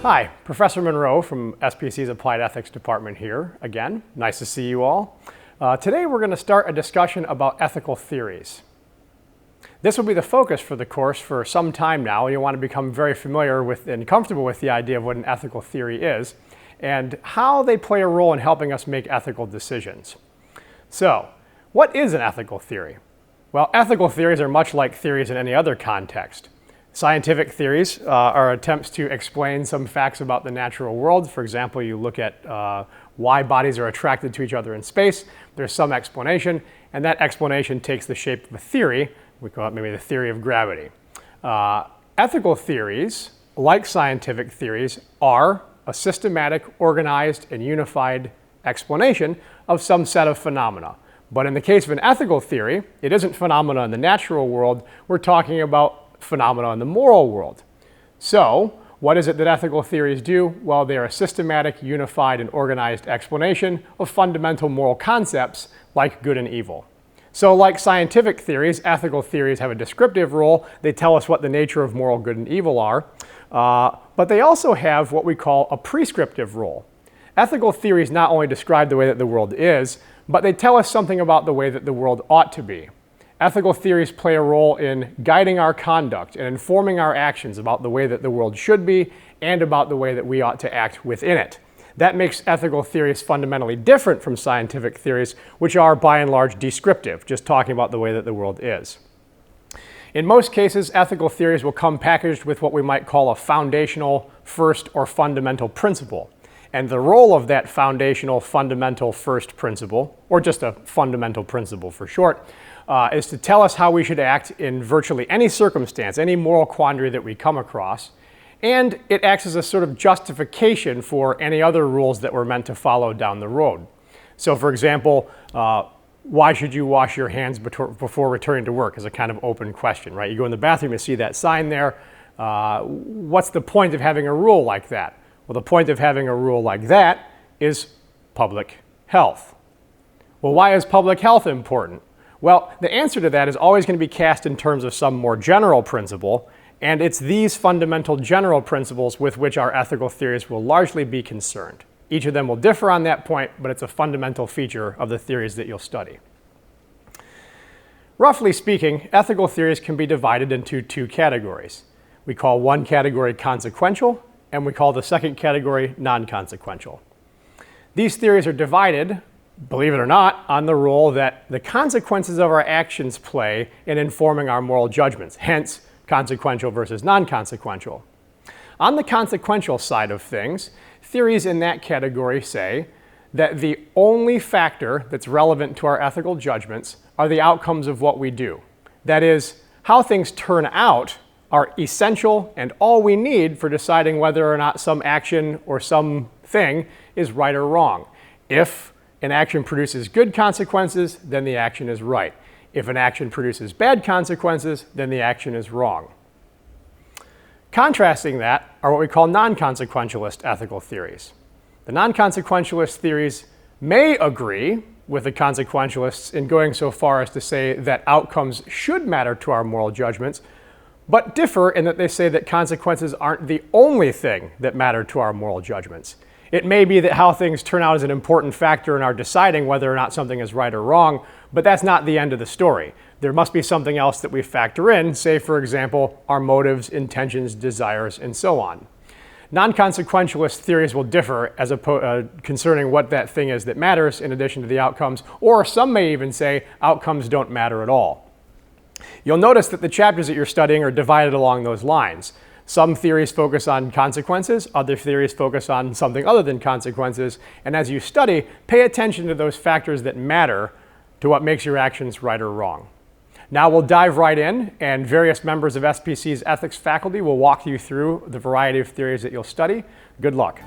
Hi, Professor Monroe from SPC's Applied Ethics Department here again. Nice to see you all. Today we're going to start a discussion about ethical theories. This will be the focus for the course for some time now. You want to become very familiar with and comfortable with the idea of what an ethical theory is and how they play a role in helping us make ethical decisions. So, what is an ethical theory? Well, ethical theories are much like theories in any other context. Scientific theories are attempts to explain some facts about the natural world. For example, you look at why bodies are attracted to each other in space. There's some explanation, and that explanation takes the shape of a theory. We call it maybe the theory of gravity. Ethical theories, like scientific theories, are a systematic, organized, and unified explanation of some set of phenomena. But in the case of an ethical theory, it isn't phenomena in the natural world. We're talking about phenomena in the moral world. So, what is it that ethical theories do? Well, they are a systematic, unified, and organized explanation of fundamental moral concepts like good and evil. So, like scientific theories, ethical theories have a descriptive role. They tell us what the nature of moral good and evil are. But they also have what we call a prescriptive role. Ethical theories not only describe the way that the world is, but they tell us something about the way that the world ought to be. Ethical theories play a role in guiding our conduct and informing our actions about the way that the world should be and about the way that we ought to act within it. That makes ethical theories fundamentally different from scientific theories, which are by and large descriptive, just talking about the way that the world is. In most cases, ethical theories will come packaged with what we might call a foundational, first, or fundamental principle. And the role of that foundational, fundamental, first principle, or just a fundamental principle for short, is to tell us how we should act in virtually any circumstance, any moral quandary that we come across. And it acts as a sort of justification for any other rules that we're meant to follow down the road. So for example, why should you wash your hands before returning to work is a kind of open question, right? You go in the bathroom, you see that sign there. What's the point of having a rule like that? Well, the point of having a rule like that is public health. Well, why is public health important? Well, the answer to that is always going to be cast in terms of some more general principle, and it's these fundamental general principles with which our ethical theories will largely be concerned. Each of them will differ on that point, but it's a fundamental feature of the theories that you'll study. Roughly speaking, ethical theories can be divided into two categories. We call one category consequential, and we call the second category non-consequential. These theories are divided, believe it or not, on the role that the consequences of our actions play in informing our moral judgments, hence consequential versus non-consequential. On the consequential side of things, theories in that category say that the only factor that's relevant to our ethical judgments are the outcomes of what we do. That is, how things turn out are essential and all we need for deciding whether or not some action or something is right or wrong. If an action produces good consequences, then the action is right. If an action produces bad consequences, then the action is wrong. Contrasting that are what we call non-consequentialist ethical theories. The non-consequentialist theories may agree with the consequentialists in going so far as to say that outcomes should matter to our moral judgments, but differ in that they say that consequences aren't the only thing that matter to our moral judgments. It may be that how things turn out is an important factor in our deciding whether or not something is right or wrong, but that's not the end of the story. There must be something else that we factor in, say, for example, our motives, intentions, desires, and so on. Non-consequentialist theories will differ concerning what that thing is that matters in addition to the outcomes, or some may even say outcomes don't matter at all. You'll notice that the chapters that you're studying are divided along those lines. Some theories focus on consequences, other theories focus on something other than consequences, and as you study, pay attention to those factors that matter to what makes your actions right or wrong. Now we'll dive right in, and various members of SPC's ethics faculty will walk you through the variety of theories that you'll study. Good luck.